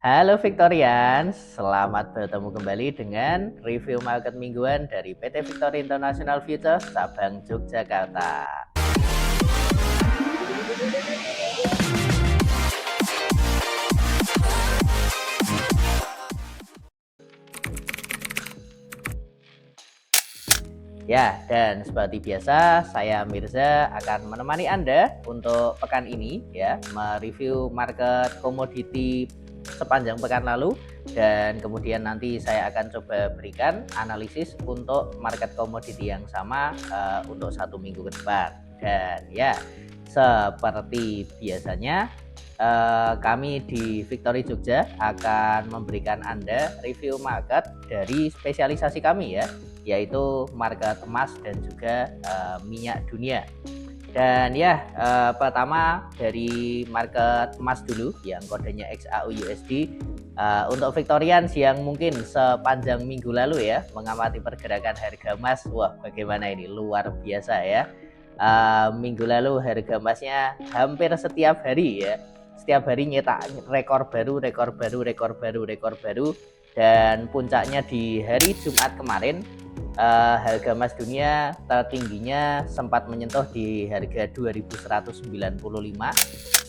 Halo Victorian, selamat bertemu kembali dengan review market mingguan dari PT Victory International Futures cabang Yogyakarta. Ya, dan seperti biasa, saya Mirza akan menemani Anda untuk pekan ini ya, mereview market komoditi sepanjang pekan lalu dan kemudian nanti saya akan coba berikan analisis untuk market komoditi yang sama untuk 1 minggu ke depan. Dan ya, seperti biasanya kami di Victory Jogja akan memberikan Anda review market dari spesialisasi kami ya, yaitu market emas dan juga minyak dunia. Dan ya, pertama dari market emas dulu yang kodenya XAUUSD. Untuk Victorians yang mungkin sepanjang minggu lalu ya mengamati pergerakan harga emas, wah bagaimana ini, luar biasa ya. Minggu lalu harga emasnya hampir setiap hari ya, setiap hari nyetak rekor baru, rekor baru, rekor baru, rekor baru. Dan puncaknya di hari Jumat kemarin, harga emas dunia tertingginya sempat menyentuh di harga 2.195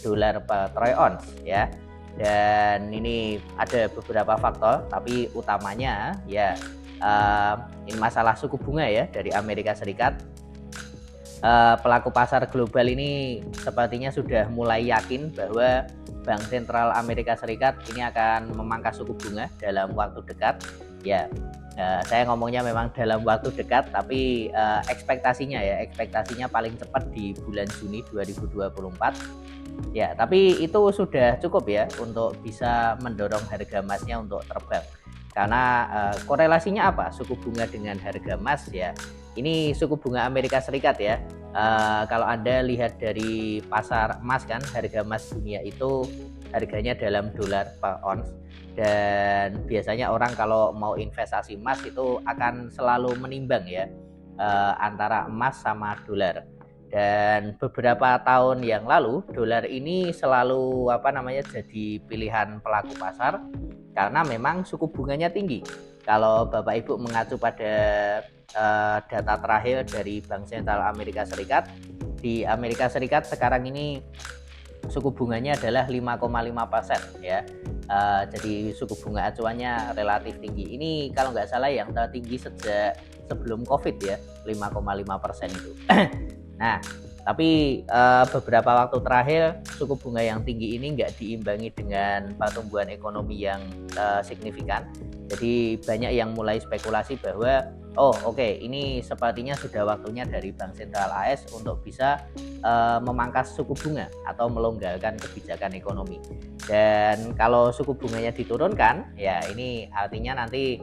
dolar per troy ounce ya. Dan ini ada beberapa faktor, tapi utamanya ya ini masalah suku bunga ya dari Amerika Serikat. Pelaku pasar global ini sepertinya sudah mulai yakin bahwa Bank Sentral Amerika Serikat ini akan memangkas suku bunga dalam waktu dekat. Ya, saya ngomongnya memang dalam waktu dekat, tapi ekspektasinya paling cepat di bulan Juni 2024. Ya, tapi itu sudah cukup ya untuk bisa mendorong harga emasnya untuk terbang. Karena korelasinya apa? Suku bunga dengan harga emas ya. Ini suku bunga Amerika Serikat ya. Kalau Anda lihat dari pasar emas kan, harga emas dunia itu harganya dalam dolar per ons. Dan biasanya orang kalau mau investasi emas itu akan selalu menimbang ya antara emas sama dolar. Dan beberapa tahun yang lalu dolar ini selalu jadi pilihan pelaku pasar karena memang suku bunganya tinggi. Kalau Bapak Ibu mengacu pada data terakhir dari Bank Sentral Amerika Serikat, di Amerika Serikat sekarang ini suku bunganya adalah 5,5% ya. Jadi suku bunga acuannya relatif tinggi. Ini kalau nggak salah yang tertinggi sejak sebelum COVID ya, 5,5% itu. Nah, tapi beberapa waktu terakhir suku bunga yang tinggi ini nggak diimbangi dengan pertumbuhan ekonomi yang signifikan. Jadi banyak yang mulai spekulasi bahwa ini sepertinya sudah waktunya dari Bank Sentral AS untuk bisa memangkas suku bunga atau melonggarkan kebijakan ekonomi. Dan kalau suku bunganya diturunkan, ya ini artinya nanti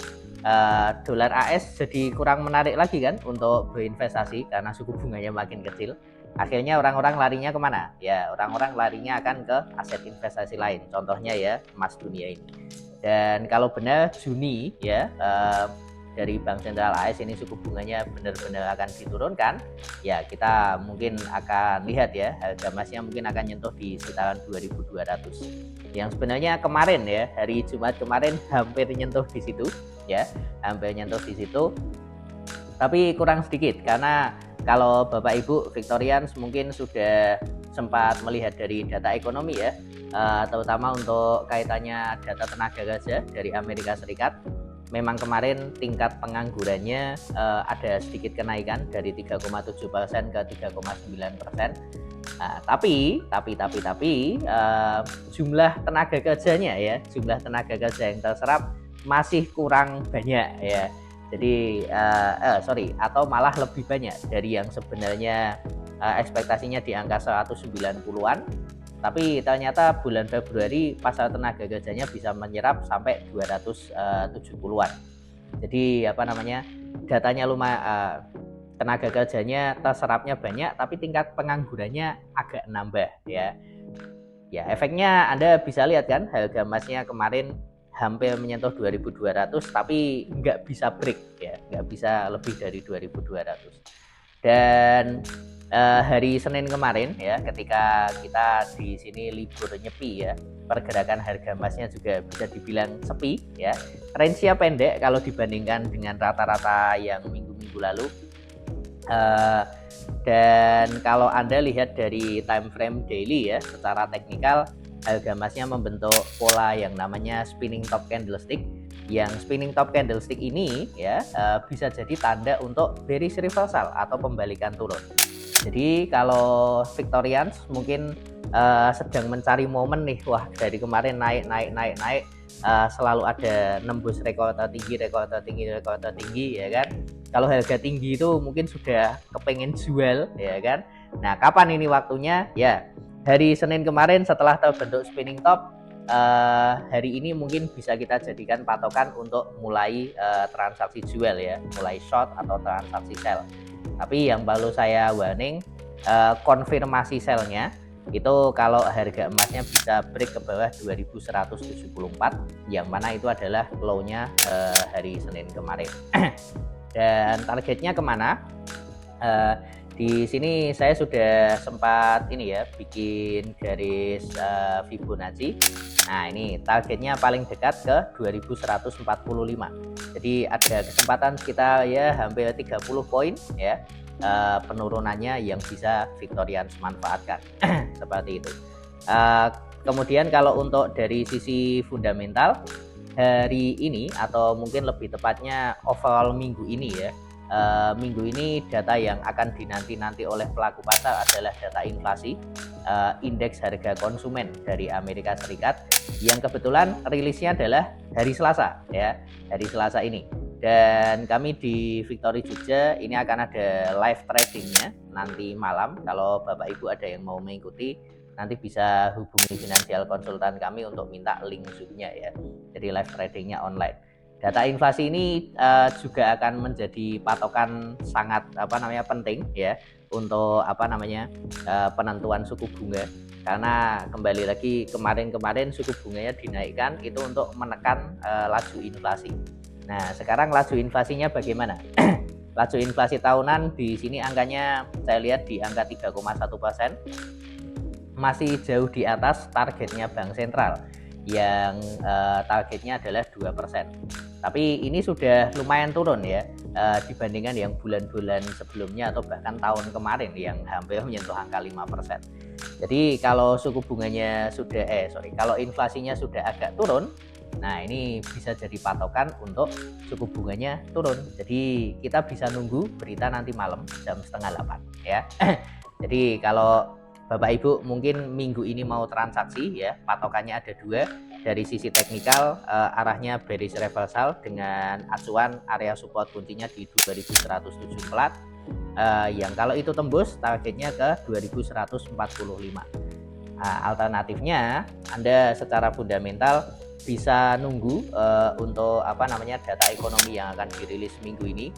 dolar AS jadi kurang menarik lagi kan untuk berinvestasi karena suku bunganya makin kecil. Akhirnya orang-orang larinya kemana? Ya orang-orang larinya akan ke aset investasi lain. Contohnya ya emas dunia ini. Dan kalau benar Juni ya dari Bank Sentral AS ini suku bunganya benar-benar akan diturunkan, ya kita mungkin akan lihat ya harga emasnya mungkin akan nyentuh di sekitaran 2.200. Yang sebenarnya kemarin ya hari Jumat kemarin hampir nyentuh di situ ya, hampir nyentuh di situ. Tapi kurang sedikit karena kalau Bapak Ibu Victorians mungkin sudah sempat melihat dari data ekonomi ya, terutama untuk kaitannya data tenaga kerja dari Amerika Serikat. Memang kemarin tingkat penganggurannya ada sedikit kenaikan dari 3,7% ke 3,9%. Tapi jumlah tenaga kerjanya ya, jumlah tenaga kerja yang terserap masih kurang banyak ya. Jadi atau malah lebih banyak dari yang sebenarnya ekspektasinya di angka 190-an. Tapi ternyata bulan Februari pasar tenaga kerjanya bisa menyerap sampai 270-an. Jadi datanya lumayan, tenaga kerjanya terserapnya banyak tapi tingkat penganggurannya agak nambah ya. Ya efeknya Anda bisa lihat kan harga emasnya kemarin hampir menyentuh 2.200 tapi nggak bisa break ya, nggak bisa lebih dari 2.200. Dan hari Senin kemarin ya, ketika kita di sini libur nyepi ya, pergerakan harga emasnya juga bisa dibilang sepi ya. Range-nya pendek kalau dibandingkan dengan rata-rata yang minggu-minggu lalu. Uh, dan kalau Anda lihat dari time frame daily ya, secara teknikal harga emasnya membentuk pola yang namanya spinning top candlestick. Yang spinning top candlestick ini ya bisa jadi tanda untuk bearish reversal atau pembalikan turun. Jadi kalau Victorians mungkin sedang mencari momen nih, wah dari kemarin naik selalu ada nembus rekor tertinggi ya kan. Kalau harga tinggi itu mungkin sudah kepengen jual ya kan. Nah, kapan ini waktunya? Ya, hari Senin kemarin setelah terbentuk spinning top, hari ini mungkin bisa kita jadikan patokan untuk mulai transaksi jual ya, mulai short atau transaksi sell. Tapi yang perlu saya warning, konfirmasi sellnya itu kalau harga emasnya bisa break ke bawah 2174, yang mana itu adalah low-nya hari Senin kemarin. Dan targetnya kemana? Di sini saya sudah sempat ini ya, bikin garis Fibonacci. Nah, ini targetnya paling dekat ke 2145. Jadi ada kesempatan kita ya hampir 30 poin ya penurunannya yang bisa Victorians manfaatkan. Seperti itu. Kemudian kalau untuk dari sisi fundamental, hari ini atau mungkin lebih tepatnya overall minggu ini ya, minggu ini data yang akan dinanti-nanti oleh pelaku pasar adalah data inflasi, indeks harga konsumen dari Amerika Serikat, yang kebetulan rilisnya adalah hari Selasa ya, hari Selasa ini. Dan kami di Victory Jogja ini akan ada live tradingnya nanti malam. Kalau Bapak Ibu ada yang mau mengikuti, nanti bisa hubungi financial konsultan kami untuk minta link Zoom-nya ya. Jadi live tradingnya online. Data inflasi ini juga akan menjadi patokan sangat penting ya untuk penentuan suku bunga. Karena kembali lagi kemarin suku bunganya dinaikkan itu untuk menekan laju inflasi. Nah, sekarang laju inflasinya bagaimana? Laju inflasi tahunan di sini angkanya saya lihat di angka 3,1%. Masih jauh di atas targetnya Bank Sentral yang targetnya adalah 2%. Tapi ini sudah lumayan turun ya dibandingkan yang bulan-bulan sebelumnya atau bahkan tahun kemarin yang hampir menyentuh angka 5%. Jadi kalau suku bunganya sudah kalau inflasinya sudah agak turun, nah ini bisa jadi patokan untuk suku bunganya turun. Jadi kita bisa nunggu berita nanti malam jam 7:30 ya. Jadi kalau Bapak Ibu mungkin minggu ini mau transaksi ya, patokannya ada dua. Dari sisi teknikal arahnya bearish reversal dengan acuan area support kuncinya di 2174, yang kalau itu tembus targetnya ke 2145. Alternatifnya Anda secara fundamental bisa nunggu untuk data ekonomi yang akan dirilis minggu ini.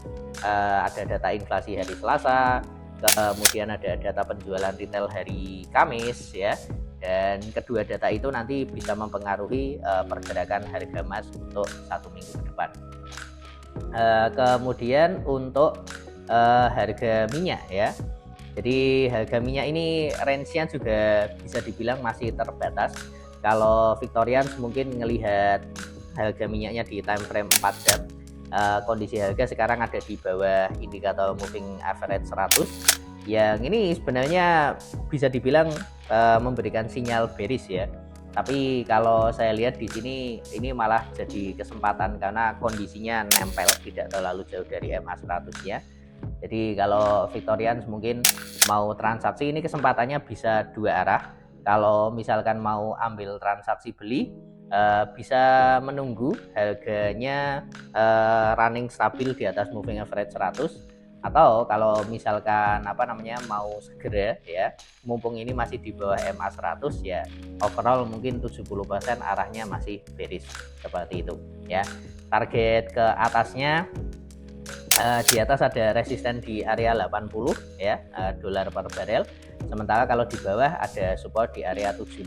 Ada data inflasi hari Selasa, kemudian ada data penjualan retail hari Kamis ya, dan kedua data itu nanti bisa mempengaruhi pergerakan harga emas untuk 1 minggu ke depan. Kemudian untuk harga minyak ya, jadi harga minyak ini range-nya juga bisa dibilang masih terbatas. Kalau Victorians mungkin melihat harga minyaknya di time frame 4 jam, kondisi harga sekarang ada di bawah indikator moving average 100, yang ini sebenarnya bisa dibilang memberikan sinyal bearish ya. Tapi kalau saya lihat di sini ini malah jadi kesempatan karena kondisinya nempel, tidak terlalu jauh dari MA 100-nya. Jadi kalau Victorians mungkin mau transaksi ini kesempatannya bisa dua arah. Kalau misalkan mau ambil transaksi beli, bisa menunggu harganya running stabil di atas moving average 100, atau kalau misalkan mau segera ya, mumpung ini masih di bawah MA 100 ya, overall mungkin 70% arahnya masih bearish seperti itu ya. Target ke atasnya di atas ada resisten di area 80 ya, dolar per barel. Sementara kalau di bawah ada support di area 76.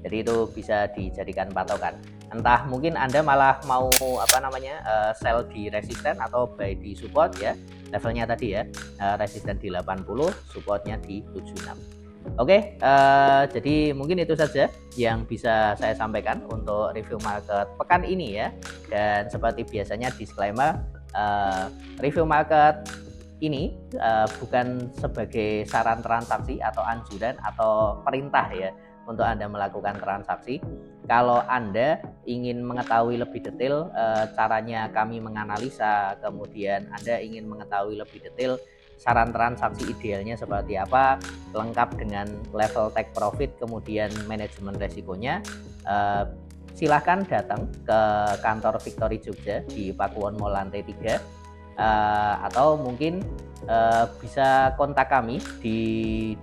Jadi itu bisa dijadikan patokan. Entah mungkin Anda malah mau sell di resisten atau buy di support ya. levelnya tadi ya, resisten di 80, supportnya di 76. Oke, jadi mungkin itu saja yang bisa saya sampaikan untuk review market pekan ini ya. Dan seperti biasanya disclaimer, review market ini bukan sebagai saran transaksi atau anjuran atau perintah ya untuk Anda melakukan transaksi. Kalau Anda ingin mengetahui lebih detail caranya kami menganalisa, kemudian Anda ingin mengetahui lebih detail saran transaksi idealnya seperti apa, lengkap dengan level take profit, kemudian manajemen resikonya, silahkan datang ke kantor Victory Jogja di Pakuwon Mall lantai 3, atau mungkin bisa kontak kami di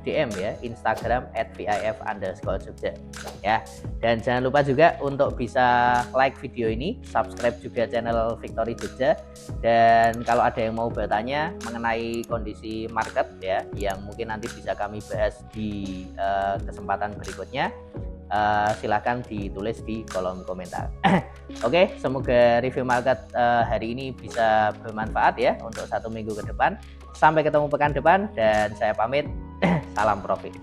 DM ya, Instagram @vif_jogja ya. Dan jangan lupa juga untuk bisa like video ini, subscribe juga channel Victory Jogja. Dan kalau ada yang mau bertanya mengenai kondisi market ya, yang mungkin nanti bisa kami bahas di kesempatan berikutnya, silahkan ditulis di kolom komentar. Oke, semoga review market hari ini bisa bermanfaat ya untuk 1 minggu ke depan. Sampai ketemu pekan depan dan saya pamit. Salam profit.